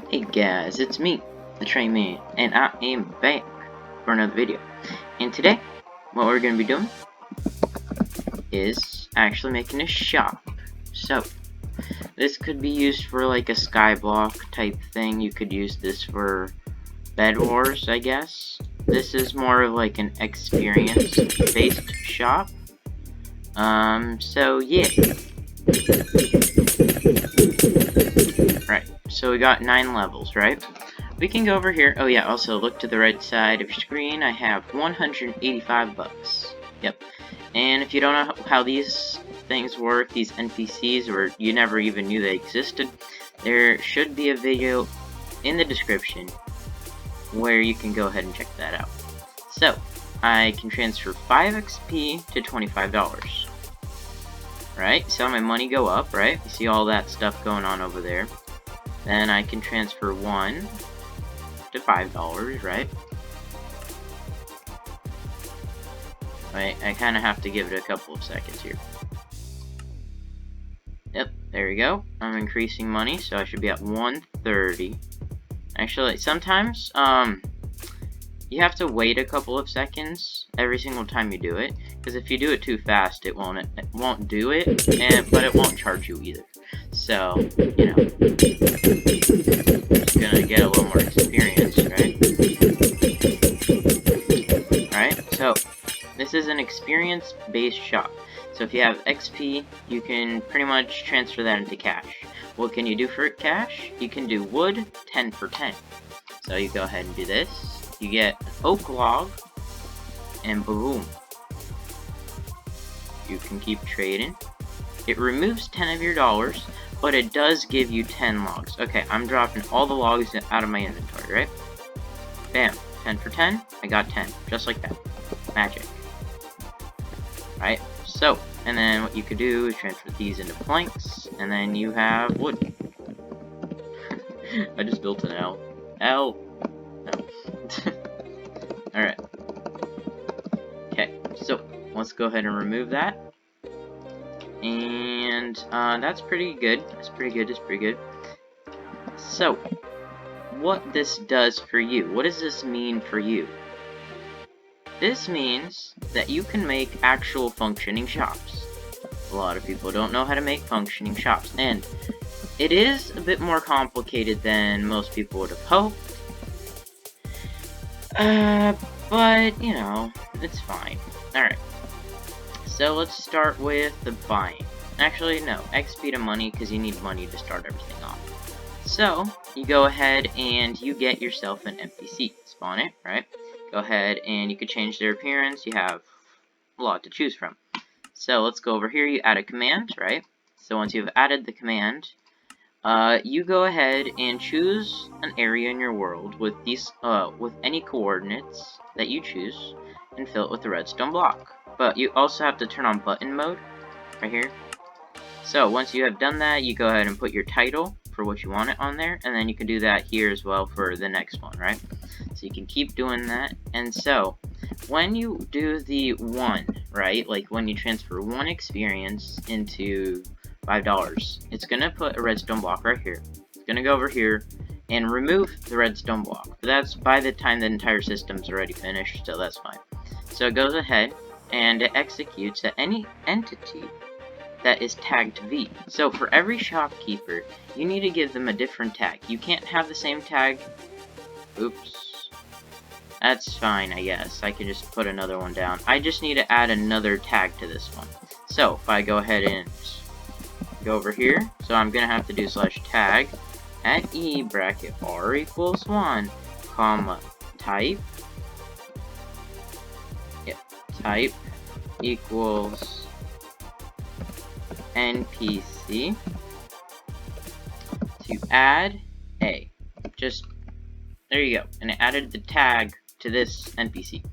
Hey guys, it's me, the Train Man, and I am back for another video. And today, what we're going to be doing is actually making a shop. So, this could be used for like a skyblock type thing. You could use this for Bed Wars, I guess. This is more of like an experience-based shop. So yeah. Right, so we got 9 levels, right? We can go over here. Oh yeah, also look to the right side of your screen. I have 185 bucks. Yep. And if you don't know how these things work, these NPCs, or you never even knew they existed, there should be a video in the description where you can go ahead and check that out. So, I can transfer 5 XP to $25. Right? So my money go up, right? You see all that stuff going on over there. Then I can transfer 1 to $5, right? Right, I kind of have to give it a couple of seconds here. Yep, there we go. I'm increasing money, so I should be at 130. Actually, sometimes, you have to wait a couple of seconds every single time you do it, because if you do it too fast, it won't do it, but it won't charge you either. So, you know, just gonna get a little more experience, right? Alright, so this is an experience-based shop. So if you have XP, you can pretty much transfer that into cash. What can you do for cash? You can do wood 10 for 10. So you go ahead and do this. You get an oak log, and boom. You can keep trading. It removes 10 of your dollars, but it does give you 10 logs. Okay, I'm dropping all the logs out of my inventory, right? Bam, 10 for 10, I got 10, just like that. Magic. Right, so, and then what you could do is transfer these into planks, and then you have wood. I just built an L. L! No. Alright. Okay, so, let's go ahead and remove that. And, that's pretty good. That's pretty good. So, what this does for you. What does this mean for you? This means that you can make actual functioning shops. A lot of people don't know how to make functioning shops, and it is a bit more complicated than most people would have hoped. But, you know, it's fine. Alright. So let's start with the buying. Actually, no, XP to money, because you need money to start everything off. So, you go ahead and you get yourself an NPC. Spawn it, right? Go ahead and you can change their appearance. You have a lot to choose from. So, let's go over here. You add a command, right? So, once you've added the command, you go ahead and choose an area in your world with these, with any coordinates that you choose, and fill it with a redstone block. But you also have to turn on button mode, right here. So, once you have done that, you go ahead and put your title for what you want it on there, and then you can do that here as well for the next one, right? So you can keep doing that, and so, when you do the 1, right, like when you transfer 1 experience into $5, it's gonna put a redstone block right here. It's gonna go over here and remove the redstone block. That's by the time the entire system's already finished, so that's fine. So it goes ahead and it executes at any entity that is tagged V. So for every shopkeeper, you need to give them a different tag. You can't have the same tag. Oops. That's fine, I guess. I can just put another one down. I just need to add another tag to this one. So if I go ahead and go over here, so I'm gonna have to do /tag at E bracket R equals 1, comma, type. Yep, type equals NPC to add A. Just, there you go. And it added the tag to this NPC.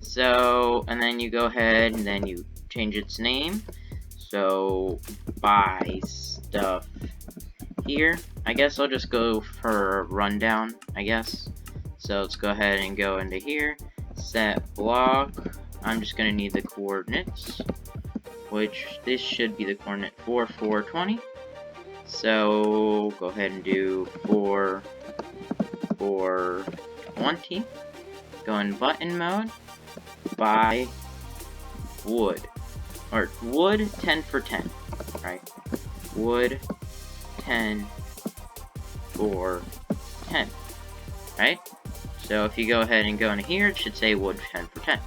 So, and then you go ahead and then you change its name. So, buy stuff here. I guess I'll just go for rundown, I guess. So let's go ahead and go into here. Set block. I'm just going to need the coordinates, which this should be the coordinate 4, 4, 20. So go ahead and do 4, for 20. Go in button mode. Buy wood. Or wood 10 for 10. Right? Wood 10 for 10. Right? So if you go ahead and go into here, it should say wood 10 for 10.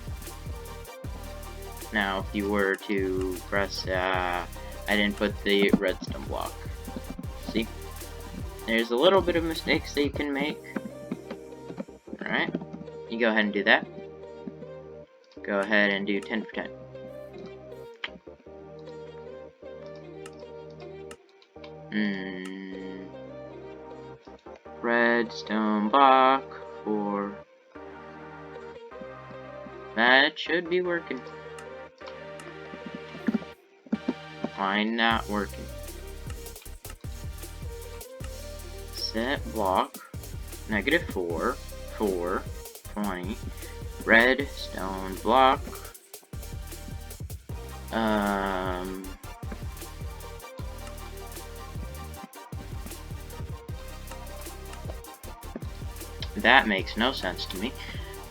Now, if you were to press, I didn't put the redstone block. See? There's a little bit of mistakes that you can make. Alright. You go ahead and do that. Go ahead and do 10 for 10. Redstone block for... That should be working. Why not working? Set block, -4, 4, 20, redstone block, that makes no sense to me,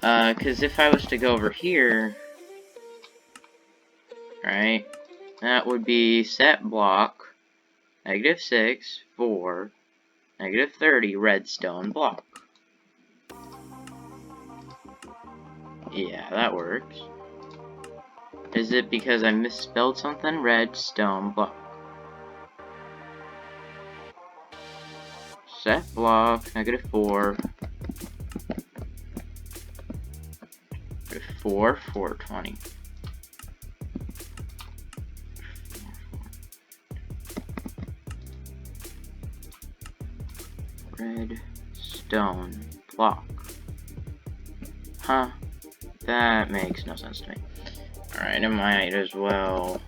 because if I was to go over here, right, that would be set block, -6, 4, -30 redstone block. Yeah, that works. Is it because I misspelled something? Redstone block. Set block, -4, 420. Redstone block. Huh? That makes no sense to me. Alright, I might as well.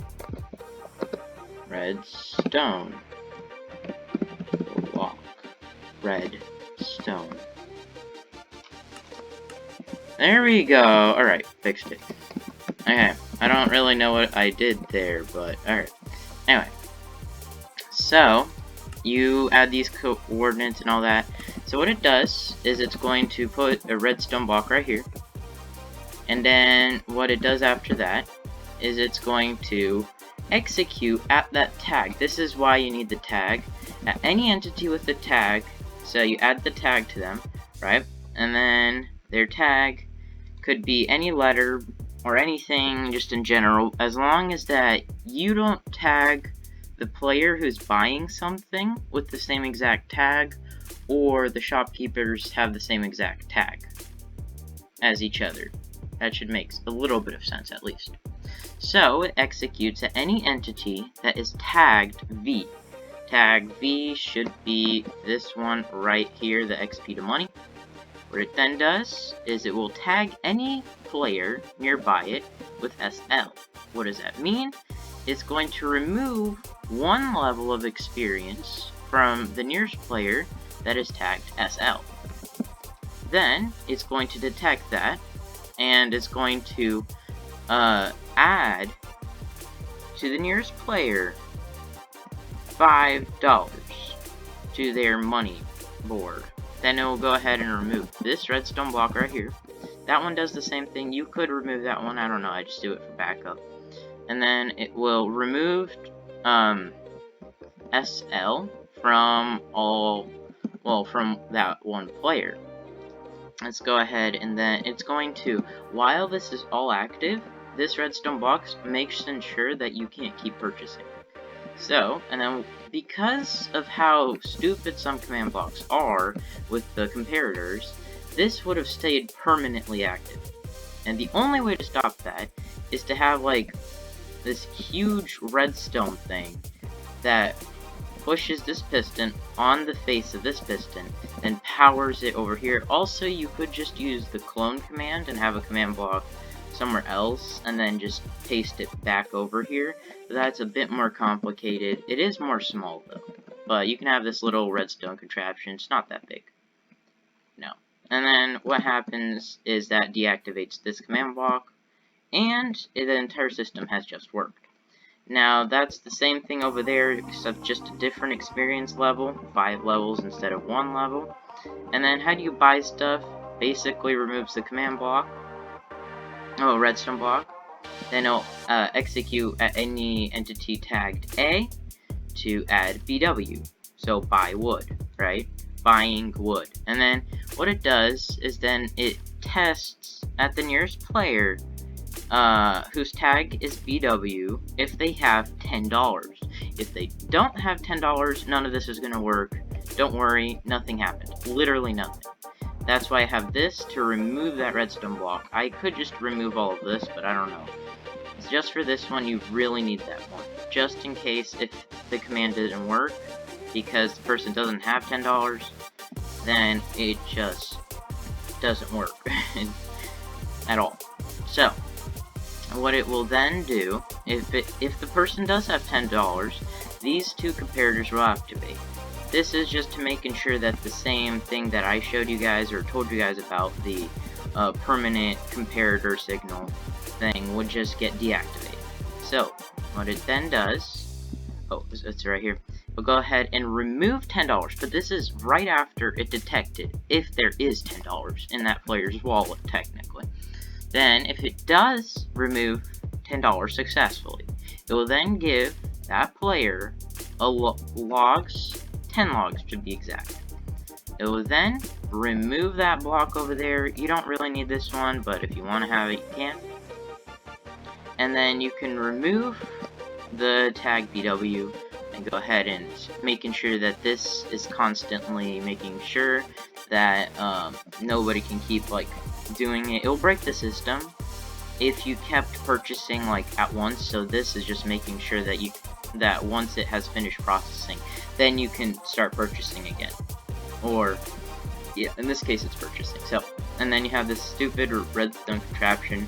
Redstone block. Redstone. There we go. Alright, fixed it. Okay, I don't really know what I did there, but alright. Anyway. So, you add these coordinates and all that. So what it does is it's going to put a redstone block right here. And then what it does after that is it's going to execute at that tag. This is why you need the tag. At any entity with the tag, so you add the tag to them, right? And then their tag could be any letter or anything just in general, as long as that you don't tag the player who's buying something with the same exact tag, or the shopkeepers have the same exact tag as each other. That should make a little bit of sense, at least. So, it executes at any entity that is tagged V. Tag V should be this one right here, the XP to money. What it then does is it will tag any player nearby it with SL. What does that mean? It's going to remove one level of experience from the nearest player that is tagged SL. Then, it's going to detect that, and it's going to add to the nearest player $5 to their money board. Then it will go ahead and remove this redstone block right here. That one does the same thing. You could remove that one. I don't know. I just do it for backup. And then it will remove SL from from that one player. Let's go ahead, and then it's going to, while this is all active, this redstone box makes ensure that you can't keep purchasing. So, and then because of how stupid some command blocks are with the comparators, this would have stayed permanently active. And the only way to stop that is to have like this huge redstone thing that pushes this piston on the face of this piston and powers it over here. Also, you could just use the clone command and have a command block somewhere else and then just paste it back over here. That's a bit more complicated. It is more small though, but you can have this little redstone contraption. It's not that big. No. And then what happens is that deactivates this command block, and the entire system has just worked. Now, that's the same thing over there, except just a different experience level, 5 levels instead of 1 level. And then, how do you buy stuff? Basically removes the command block, redstone block. Then it'll execute at any entity tagged A to add BW. So, buy wood, right? Buying wood. And then, what it does is then it tests at the nearest player whose tag is BW if they have $10. If they don't have $10, none of this is going to work. Don't worry, nothing happened. Literally nothing. That's why I have this to remove that redstone block. I could just remove all of this, but I don't know. Just for this one, you really need that one. Just in case if the command didn't work, because the person doesn't have $10, then it just doesn't work at all. So, what it will then do, if the person does have $10, these two comparators will activate. This is just to making sure that the same thing that I showed you guys or told you guys about, the permanent comparator signal thing, would just get deactivated. So, what it then does, it's right here, we'll go ahead and remove $10, but this is right after it detected if there is $10 in that player's wallet, technically. Then, if it does remove $10 successfully, it will then give that player a logs, 10 logs to be exact. It will then remove that block over there. You don't really need this one, but if you want to have it, you can. And then you can remove the tag BW and go ahead and making sure that this is constantly making sure that nobody can keep like doing it. It'll break the system if you kept purchasing like at once. So this is just making sure that once it has finished processing, then you can start purchasing again. Or yeah, in this case it's purchasing. So, and then you have this stupid redstone contraption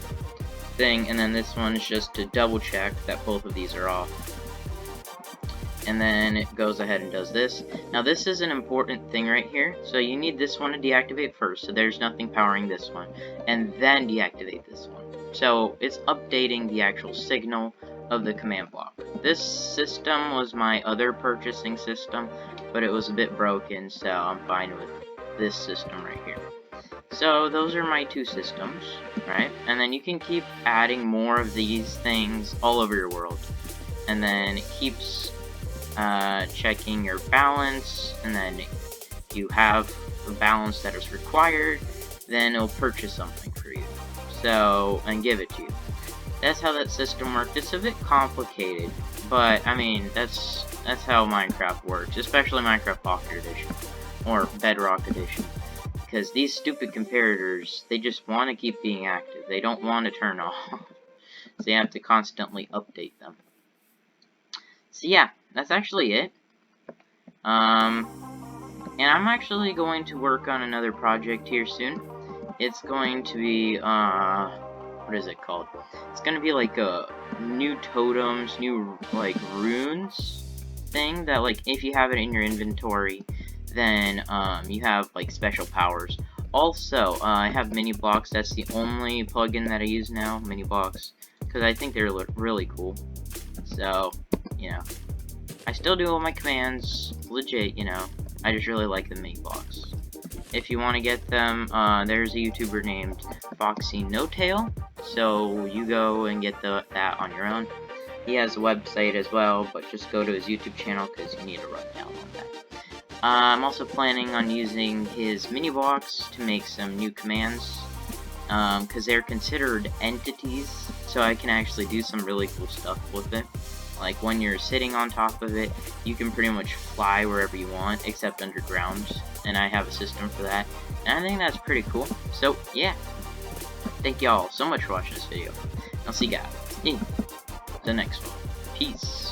thing, and then this one is just to double check that both of these are off. And then it goes ahead and does this. Now this is an important thing right here, so you need this one to deactivate first, so there's nothing powering this one, and then deactivate this one. So it's updating the actual signal of the command block. This system was my other purchasing system, but it was a bit broken, so I'm fine with this system right here. So those are my two systems, right? And then you can keep adding more of these things all over your world. And then it keeps checking your balance, and then you have the balance that is required, then it'll purchase something for you. So, and give it to you. That's how that system works. It's a bit complicated, but I mean, that's how Minecraft works, especially Minecraft Pocket Edition, or Bedrock Edition. Because these stupid comparators, they just want to keep being active. They don't want to turn off. So you have to constantly update them. So yeah, that's actually it. And I'm actually going to work on another project here soon. It's going to be, what is it called? It's going to be like a new totems, new, like, runes thing that, like, if you have it in your inventory, then, you have, like, special powers. Also, I have mini blocks. That's the only plugin that I use now, mini blocks, because I think they're really cool. So, you know, I still do all my commands legit, you know. I just really like the mini blocks. If you want to get them, there's a YouTuber named Foxy No Tail, so you go and get that on your own. He has a website as well, but just go to his YouTube channel because you need to run down on that. I'm also planning on using his mini blocks to make some new commands, because they're considered entities, so I can actually do some really cool stuff with it. Like, when you're sitting on top of it, you can pretty much fly wherever you want, except underground, and I have a system for that, and I think that's pretty cool. So, yeah, thank y'all so much for watching this video. I'll see you guys in the next one. Peace.